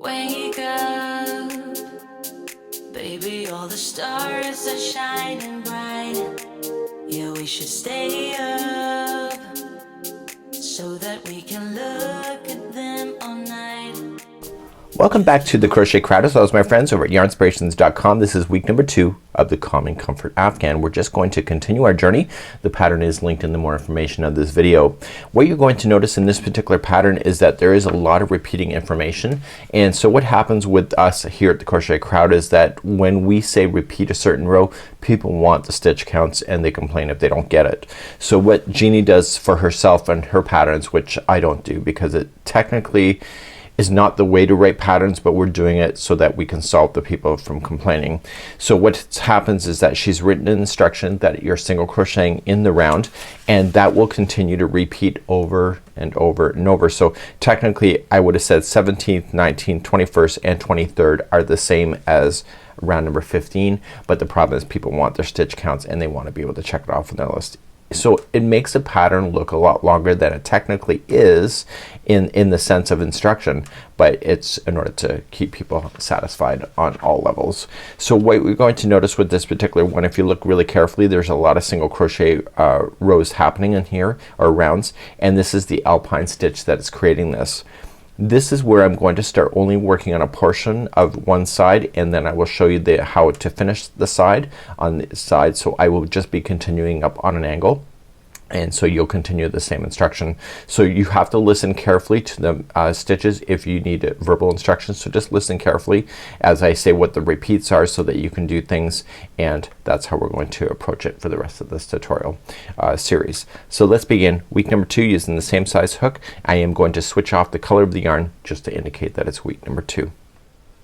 Wake up, baby, all the stars are shining bright. Yeah, we should stay up so that we can look at them all night. Welcome back to the Crochet Crowd, as well as my friends over at yarnspirations.com. This is week number 2 of the Calming Comfort Afghan. We're just going to continue our journey. The pattern is linked in the more information of this video. What you're going to notice in this particular pattern is that there is a lot of repeating information. And so what happens with us here at the Crochet Crowd is that when we say repeat a certain row, people want the stitch counts and they complain if they don't get it. So what Jeannie does for herself and her patterns, which I don't do because it technically is not the way to write patterns, but we're doing it so that we can stop the people from complaining. So what happens is that she's written an instruction that you're single crocheting in the round, and that will continue to repeat over and over and over. So technically I would have said 17th, 19th, 21st and 23rd are the same as round number 15, but the problem is people want their stitch counts and they want to be able to check it off on their list. So it makes a pattern look a lot longer than it technically is in the sense of instruction, but it's in order to keep people satisfied on all levels. So what we're going to notice with this particular one, if you look really carefully, there's a lot of single crochet rows happening in here, or rounds, and this is the alpine stitch that is creating this. This is where I'm going to start only working on a portion of one side, and then I will show you how to finish the side on the side. So I will just be continuing up on an angle, and so you'll continue the same instruction. So you have to listen carefully to the stitches if you need verbal instructions. So just listen carefully as I say what the repeats are so that you can do things, and that's how we're going to approach it for the rest of this tutorial series. So let's begin week number 2 using the same size hook. I am going to switch off the color of the yarn just to indicate that it's week number 2.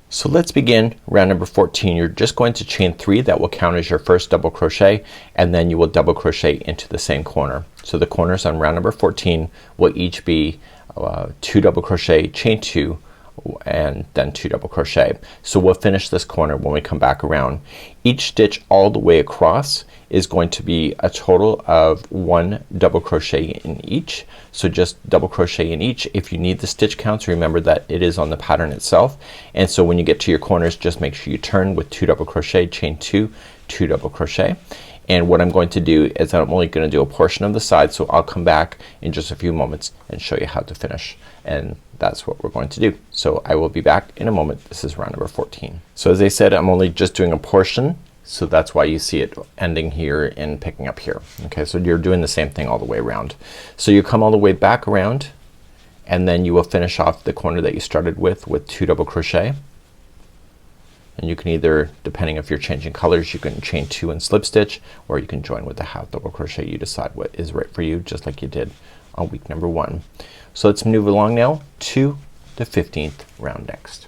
So let's begin round number 14. You're just going to chain 3. That will count as your first double crochet, and then you will double crochet into the same corner. So the corners on round number 14 will each be 2 double crochet, chain 2, and then 2 double crochet. So we'll finish this corner when we come back around. Each stitch all the way across is going to be a total of 1 double crochet in each. So just double crochet in each. If you need the stitch counts, remember that it is on the pattern itself. And so when you get to your corners, just make sure you turn with 2 double crochet, chain 2, 2 double crochet. And what I'm going to do is I'm only going to do a portion of the side, so I'll come back in just a few moments and show you how to finish, and that's what we're going to do. So I will be back in a moment. This is round number 14. So as I said, I'm only just doing a portion, so that's why you see it ending here and picking up here. Okay, so you're doing the same thing all the way around. So you come all the way back around, and then you will finish off the corner that you started with 2 double crochet. And you can either, depending if you're changing colors, you can chain 2 and slip stitch, or you can join with the half double crochet. You decide what is right for you, just like you did on week number 1. So let's move along now to the 15th round next.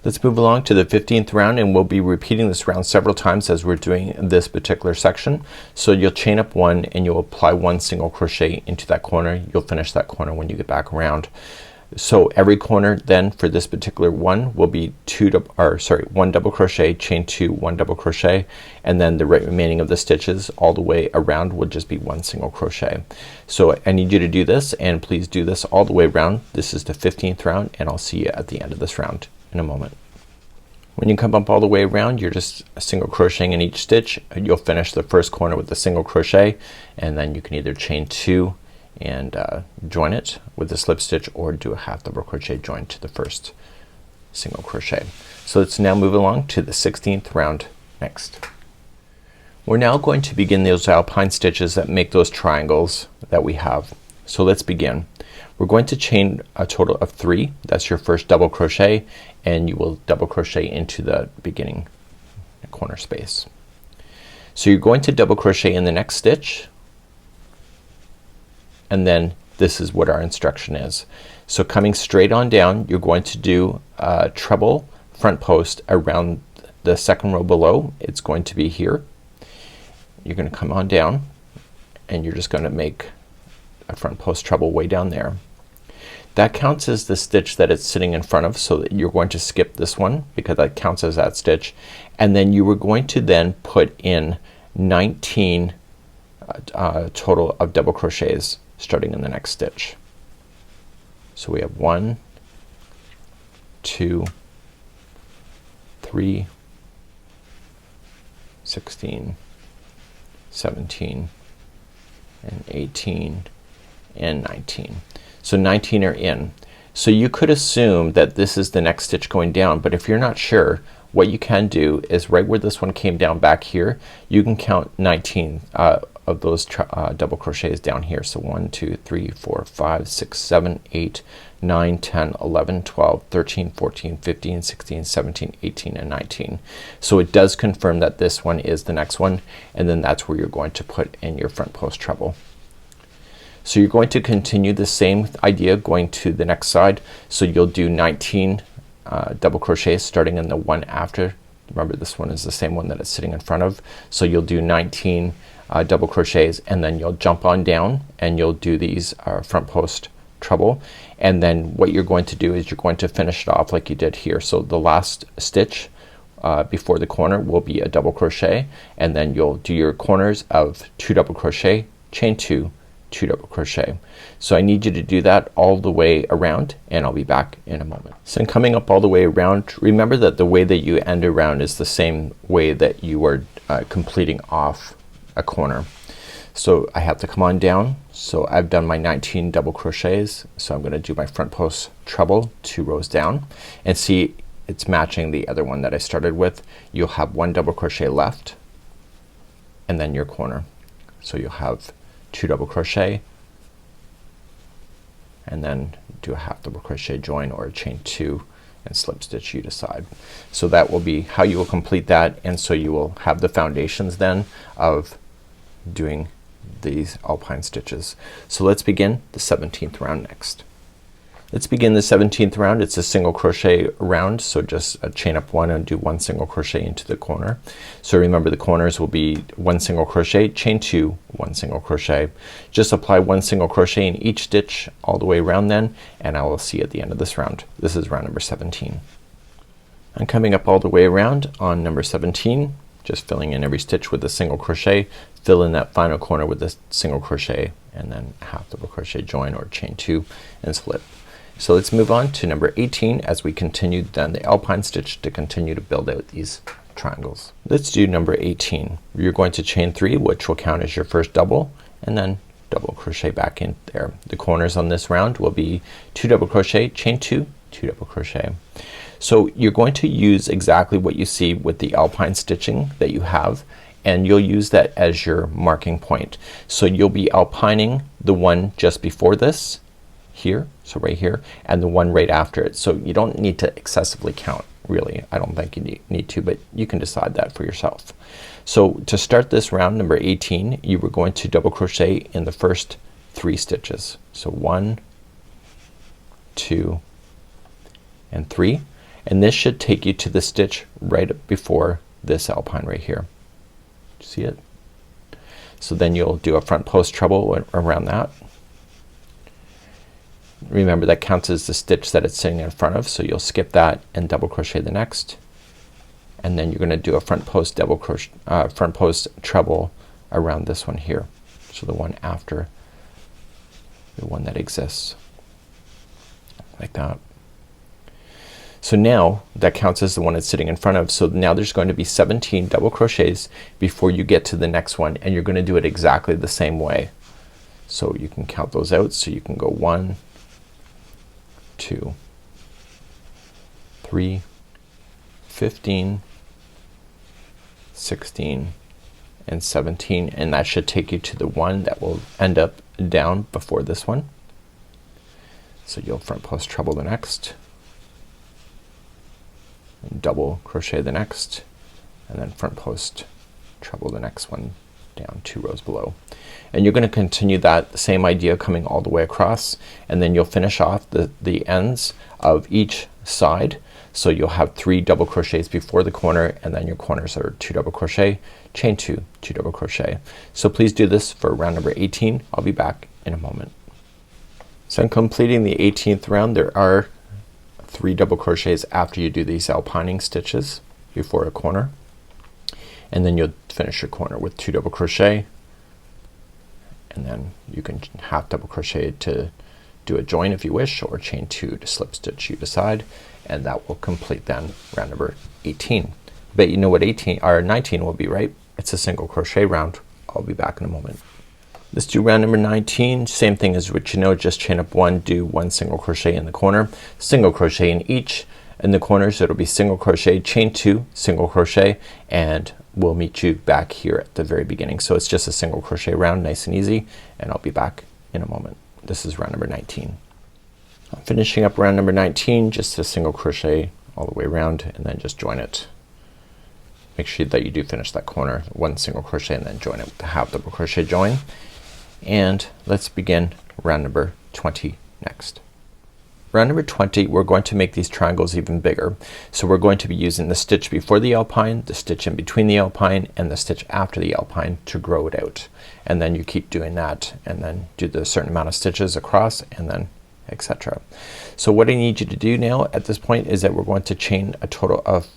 Let's move along to the 15th round, and we'll be repeating this round several times as we're doing this particular section. So you'll chain up 1 and you'll apply 1 single crochet into that corner. You'll finish that corner when you get back around. So every corner then for this particular one will be 1 double crochet, chain 2, 1 double crochet, and then the remaining of the stitches all the way around will just be 1 single crochet. So I need you to do this, and please do this all the way around. This is the 15th round, and I'll see you at the end of this round in a moment. When you come up all the way around, you're just single crocheting in each stitch. You'll finish the first corner with a single crochet, and then you can either chain 2 and join it with a slip stitch, or do a half double crochet join to the first single crochet. So let's now move along to the 16th round next. We're now going to begin those alpine stitches that make those triangles that we have. So let's begin. We're going to chain a total of 3. That's your first double crochet, and you will double crochet into the beginning corner space. So you're going to double crochet in the next stitch, and then this is what our instruction is. So coming straight on down, you're going to do a treble front post around the second row below. It's going to be here. You're going to come on down, and you're just going to make a front post treble way down there. That counts as the stitch that it's sitting in front of, so that you're going to skip this one because that counts as that stitch, and then you were going to then put in 19 total of double crochets starting in the next stitch. So we have 1, 2, 3, 16, 17, and 18, and 19. So 19 are in. So you could assume that this is the next stitch going down, but if you're not sure, what you can do is right where this one came down back here, you can count 19 of those double crochets down here. So 1, 2, 3, 4, 5, 6, 7, 8, 9, 10, 11, 12, 13, 14, 15, 16, 17, 18, and 19. So it does confirm that this one is the next one, and then that's where you're going to put in your front post treble. So you're going to continue the same idea going to the next side. So you'll do 19 double crochets starting in the one after. Remember, this one is the same one that it's sitting in front of. So you'll do 19 double crochets, and then you'll jump on down and you'll do these front post treble, and then what you're going to do is you're going to finish it off like you did here. So the last stitch before the corner will be a double crochet, and then you'll do your corners of 2 double crochet, chain 2, 2 double crochet. So I need you to do that all the way around, and I'll be back in a moment. So in coming up all the way around, remember that the way that you end around is the same way that you are completing off a corner. So I have to come on down. So I've done my 19 double crochets, so I'm gonna do my front post treble 2 rows down, and see it's matching the other one that I started with. You'll have 1 double crochet left, and then your corner. So you'll have 2 double crochet, and then do a half double crochet join or a chain 2 and slip stitch you decide. So that will be how you will complete that, and so you will have the foundations then of doing these alpine stitches. So let's begin the 17th round next. Let's begin the 17th round. It's a single crochet round, so just chain up 1 and do 1 single crochet into the corner. So remember, the corners will be 1 single crochet, chain 2, 1 single crochet. Just apply 1 single crochet in each stitch all the way around then, and I will see you at the end of this round. This is round number 17. I'm coming up all the way around on number 17, just filling in every stitch with a single crochet, fill in that final corner with a single crochet, and then half double crochet join or chain 2 and slip. So let's move on to number 18 as we continue then the alpine stitch to continue to build out these triangles. Let's do number 18. You're going to chain 3, which will count as your first double, and then double crochet back in there. The corners on this round will be 2 double crochet, chain 2, 2 double crochet. So you're going to use exactly what you see with the alpine stitching that you have, and you'll use that as your marking point. So you'll be alpining the one just before this here, so right here, and the one right after it. So you don't need to excessively count, really. I don't think you need to, but you can decide that for yourself. So to start this round number 18, you were going to double crochet in the first 3 stitches. So 1, 2, and 3, and this should take you to the stitch right before this alpine right here. See it? So then you'll do a front post treble around that. Remember, that counts as the stitch that it's sitting in front of, so you'll skip that and double crochet the next, and then you're gonna do a front post double crochet front post treble around this one here, so the one after the one that exists, like that. So now that counts as the one that's sitting in front of. So now there's going to be 17 double crochets before you get to the next one, and you're gonna do it exactly the same way. So you can count those out, so you can go 1, 2, 3, 15, 16, and 17, and that should take you to the one that will end up down before this one. So you'll front post treble the next, and double crochet the next, and then front post treble the next one down 2 rows below. And you're going to continue that same idea coming all the way across, and then you'll finish off the ends of each side. So you'll have 3 double crochets before the corner, and then your corners are 2 double crochet, chain 2, 2 double crochet. So please do this for round number 18. I'll be back in a moment. So in completing the 18th round, there are 3 double crochets after you do these alpining stitches before a corner, and then you'll finish your corner with 2 double crochet, and then you can half double crochet to do a join if you wish, or chain 2 to slip stitch, you decide, and that will complete then round number 18. But you know what 18 or 19 will be, right? It's a single crochet round. I'll be back in a moment. Let's do round number 19. Same thing as what you know, just chain up 1, do 1 single crochet in the corner, single crochet in each. In the corners it'll be single crochet, chain 2, single crochet, and we'll meet you back here at the very beginning. So it's just a single crochet round, nice and easy, and I'll be back in a moment. This is round number 19. I'm finishing up round number 19, just a single crochet all the way around and then just join it. Make sure that you do finish that corner, 1 single crochet, and then join it with the half double crochet join. And let's begin round number 20 next. Round number 20, we're going to make these triangles even bigger. So we're going to be using the stitch before the alpine, the stitch in between the alpine, and the stitch after the alpine to grow it out. And then you keep doing that and then do the certain amount of stitches across and then etc. So what I need you to do now at this point is that we're going to chain a total of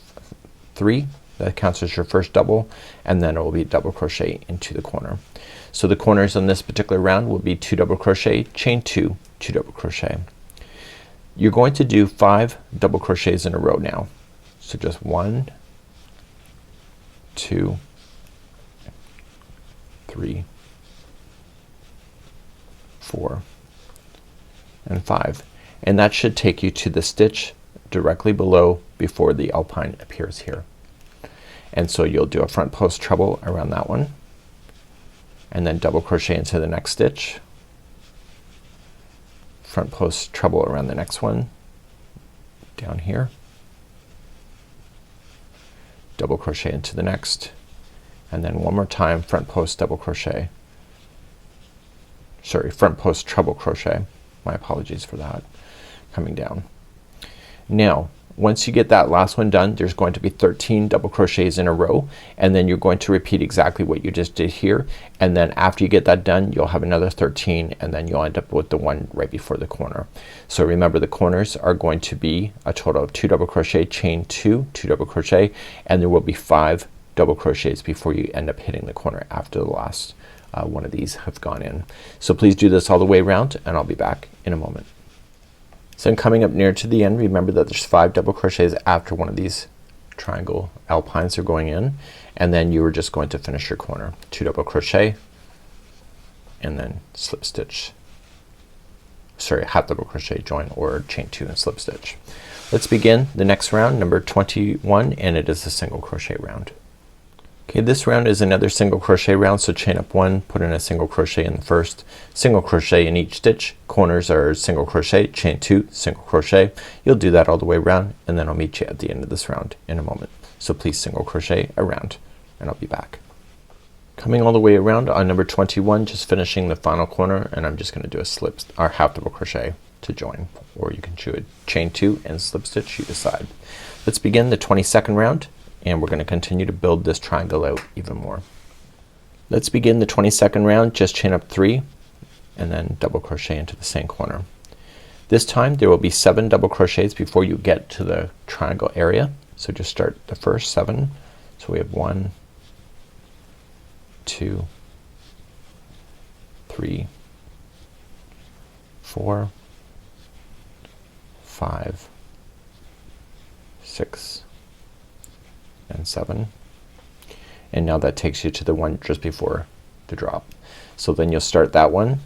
3. That counts as your first double, and then it will be double crochet into the corner. So the corners on this particular round will be 2 double crochet, chain 2, 2 double crochet. You're going to do 5 double crochets in a row now. So just 1, 2, 3, 4, and 5. And that should take you to the stitch directly below before the alpine appears here. And so you'll do a front post treble around that one, and then double crochet into the next stitch, front post treble around the next one down here, double crochet into the next, and then one more time front post double crochet, sorry, front post treble crochet, my apologies for that, coming down. Now once you get that last one done, there's going to be 13 double crochets in a row, and then you're going to repeat exactly what you just did here, and then after you get that done you'll have another 13, and then you'll end up with the one right before the corner. So remember, the corners are going to be a total of 2 double crochet, chain 2, 2 double crochet, and there will be 5 double crochets before you end up hitting the corner after the last one of these have gone in. So please do this all the way around, and I'll be back in a moment. So I'm coming up near to the end. Remember that there's 5 double crochets after one of these triangle alpines are going in, and then you are just going to finish your corner. 2 double crochet and then slip stitch, sorry, half double crochet join, or chain 2 and slip stitch. Let's begin the next round, number 21, and it is a single crochet round. Okay, this round is another single crochet round, so chain up 1, put in a single crochet in the first, single crochet in each stitch, corners are single crochet, chain 2, single crochet. You'll do that all the way around, and then I'll meet you at the end of this round in a moment. So please single crochet around, and I'll be back. Coming all the way around on number 21, just finishing the final corner, and I'm just gonna do a slip or half double crochet to join, or you can do a chain 2 and slip stitch, you decide. Let's begin the 22nd round, and we're gonna continue to build this triangle out even more. Let's begin the 22nd round. Just chain up 3 and then double crochet into the same corner. This time there will be 7 double crochets before you get to the triangle area. So just start the first 7. So we have 1, 2, 3, 4, 5, 6, and 7, and now that takes you to the one just before the drop. So then you'll start that one,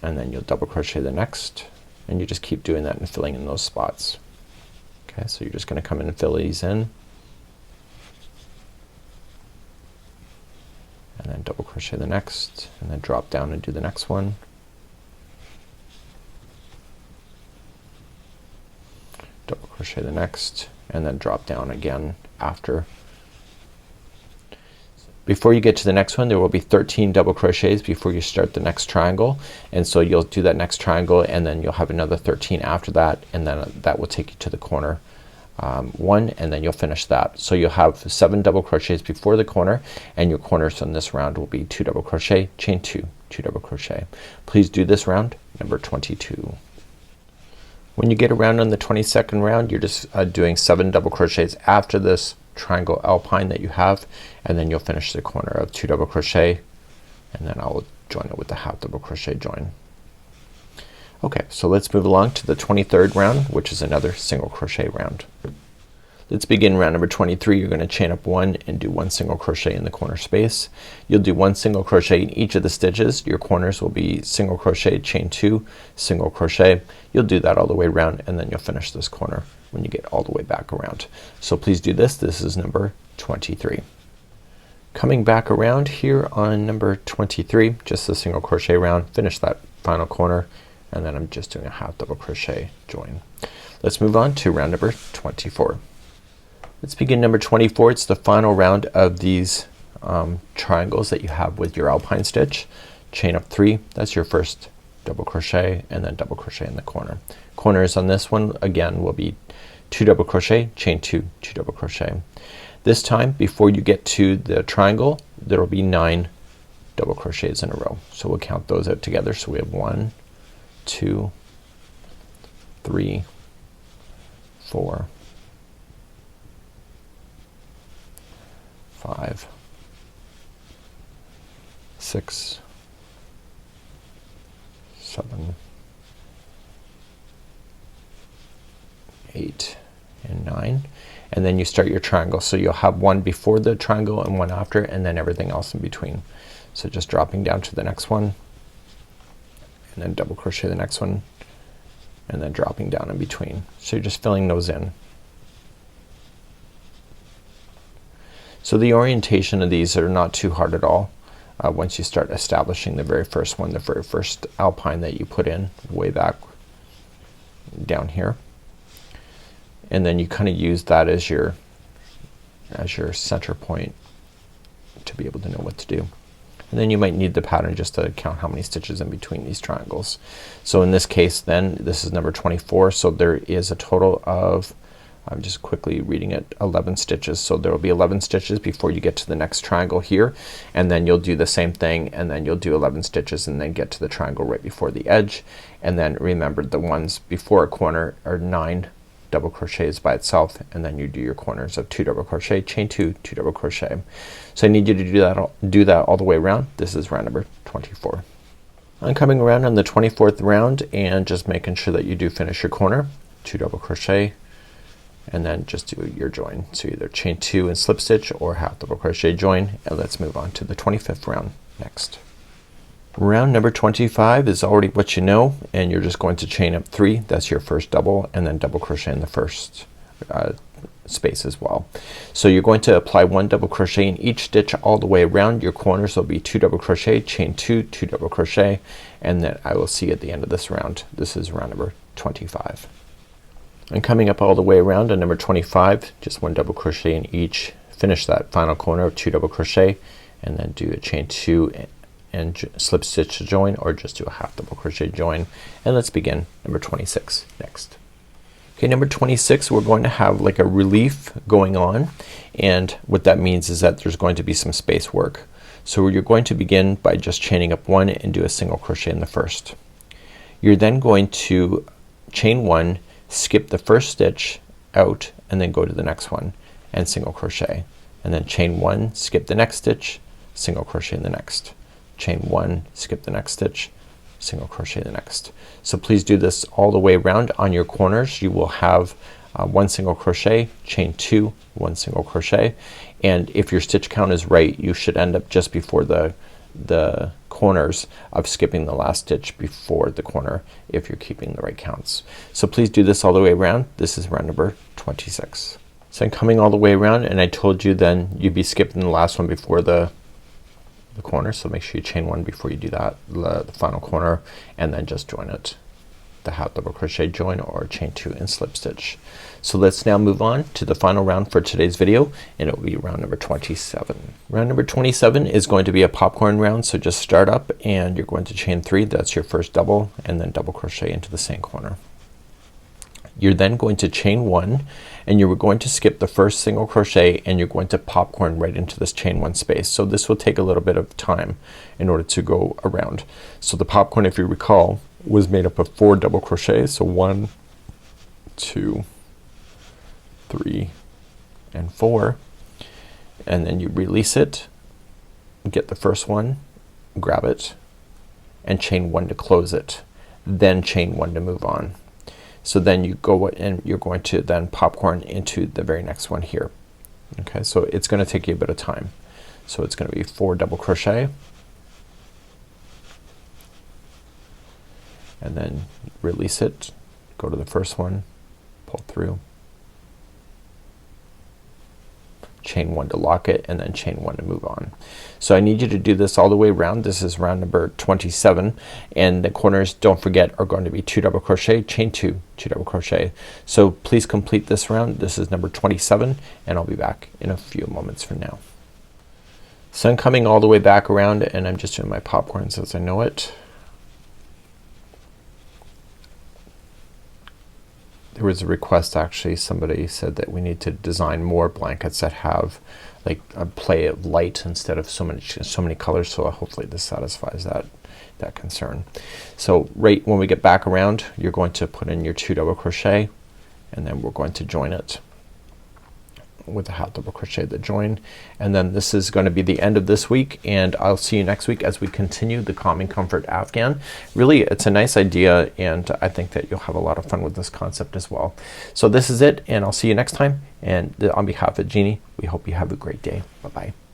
and then you'll double crochet the next, and you just keep doing that and filling in those spots. Okay, so you're just gonna come in and fill these in, and then double crochet the next, and then drop down and do the next one. Double crochet the next, and then drop down again after. Before you get to the next one, there will be 13 double crochets before you start the next triangle, and so you'll do that next triangle, and then you'll have another 13 after that, and then that will take you to the corner one, and then you'll finish that. So you'll have 7 double crochets before the corner, and your corners on this round will be 2 double crochet, chain 2, 2 double crochet. Please do this round, number 22. When you get around on the 22nd round, you're just doing 7 double crochets after this triangle alpine that you have, and then you'll finish the corner of 2 double crochet, and then I'll join it with the half double crochet join. Okay, so let's move along to the 23rd round, which is another single crochet round. Let's begin round number 23. You're going to chain up 1 and do 1 single crochet in the corner space. You'll do 1 single crochet in each of the stitches. Your corners will be single crochet, chain 2, single crochet. You'll do that all the way around, and then you'll finish this corner when you get all the way back around. So please do this. This is number 23. Coming back around here on number 23, just a single crochet round, finish that final corner, and then I'm just doing a half double crochet join. Let's move on to round number 24. Let's begin number 24. It's the final round of these triangles that you have with your alpine stitch. Chain up 3, that's your first double crochet, and then double crochet in the corner. Corners on this one again will be 2 double crochet, chain 2, 2 double crochet. This time before you get to the triangle there will be 9 double crochets in a row. So we'll count those out together. So we have 1, 2, 3, 4, 5, 6, 7, 8, and 9. And then you start your triangle. So you'll have one before the triangle and one after, and then everything else in between. So just dropping down to the next one, and then double crochet the next one, and then dropping down in between. So you're just filling those in. So the orientation of these are not too hard at all. Once you start establishing the very first one, the very first alpine that you put in way back down here, and then you kind of use that as your center point to be able to know what to do. And then you might need the pattern just to count how many stitches in between these triangles. So in this case then this is number 24, so there is a total of, I'm just quickly reading it, 11 stitches. So there will be 11 stitches before you get to the next triangle here, and then you'll do the same thing, and then you'll do 11 stitches and then get to the triangle right before the edge. And then remember the ones before a corner are 9 double crochets by itself, and then you do your corners of 2 double crochet, chain 2, 2 double crochet. So I need you to do that all the way around. This is round number 24. I'm coming around on the 24th round and just making sure that you do finish your corner, 2 double crochet, and then just do your join. So either chain 2 and slip stitch or half double crochet join. And let's move on to the 25th round next. Round number 25 is already what you know, and you're just going to chain up 3, that's your first double, and then double crochet in the first space as well. So you're going to apply 1 double crochet in each stitch all the way around. Your corners will be 2 double crochet, chain 2, 2 double crochet, and then I will see at the end of this round. This is round number 25. And coming up all the way around on number 25, just 1 double crochet in each, finish that final corner of 2 double crochet, and then do a chain 2 and slip stitch to join, or just do a half double crochet join. And let's begin number 26 next. Okay, number 26 we're going to have like a relief going on, and what that means is that there's going to be some space work. So you're going to begin by just chaining up 1 and do a single crochet in the first. You're then going to chain 1, skip the first stitch out, and then go to the next one and single crochet, and then chain 1, skip the next stitch, single crochet in the next, chain 1, skip the next stitch, single crochet the next. So please do this all the way around. On your corners you will have 1 single crochet, chain 2, 1 single crochet, and if your stitch count is right you should end up just before the corners of skipping the last stitch before the corner if you're keeping the right counts. So please do this all the way around. This is round number 26. So I'm coming all the way around, and I told you then you'd be skipping the last one before the corner, so make sure you chain 1 before you do that, the final corner, and then just join it, the half double crochet join, or chain 2 and slip stitch. So let's now move on to the final round for today's video, and it will be round number 27. Round number 27 is going to be a popcorn round, so just start up and you're going to chain 3, that's your first double, and then double crochet into the same corner. You're then going to chain 1, and you're going to skip the first single crochet, and you're going to popcorn right into this chain 1 space. So this will take a little bit of time in order to go around. So the popcorn, if you recall, was made up of 4 double crochets. So 1, 2, 3, and 4, and then you release it, get the first one, grab it, and chain 1 to close it. then chain 1 to move on. So then you go and you're going to then popcorn into the very next one here. Okay, so it's going to take you a bit of time. So it's going to be 4 double crochet and then release it, go to the first one, pull through, chain 1 to lock it, and then chain 1 to move on. So I need you to do this all the way around. This is round number 27, and the corners, don't forget, are going to be 2 double crochet, chain 2, 2 double crochet. So please complete this round. This is number 27, and I'll be back in a few moments from now. So I'm coming all the way back around, and I'm just doing my popcorns as I know it. There was a request, actually, somebody said that we need to design more blankets that have like a play of light instead of so many colors, so hopefully this satisfies that concern. So right when we get back around, you're going to put in your 2 double crochet, and then we're going to join it with a half double crochet the join, and then this is going to be the end of this week, and I'll see you next week as we continue the Calming Comfort Afghan. Really, it's a nice idea, and I think that you'll have a lot of fun with this concept as well. So this is it, and I'll see you next time, and on behalf of Jeannie, we hope you have a great day. Bye bye.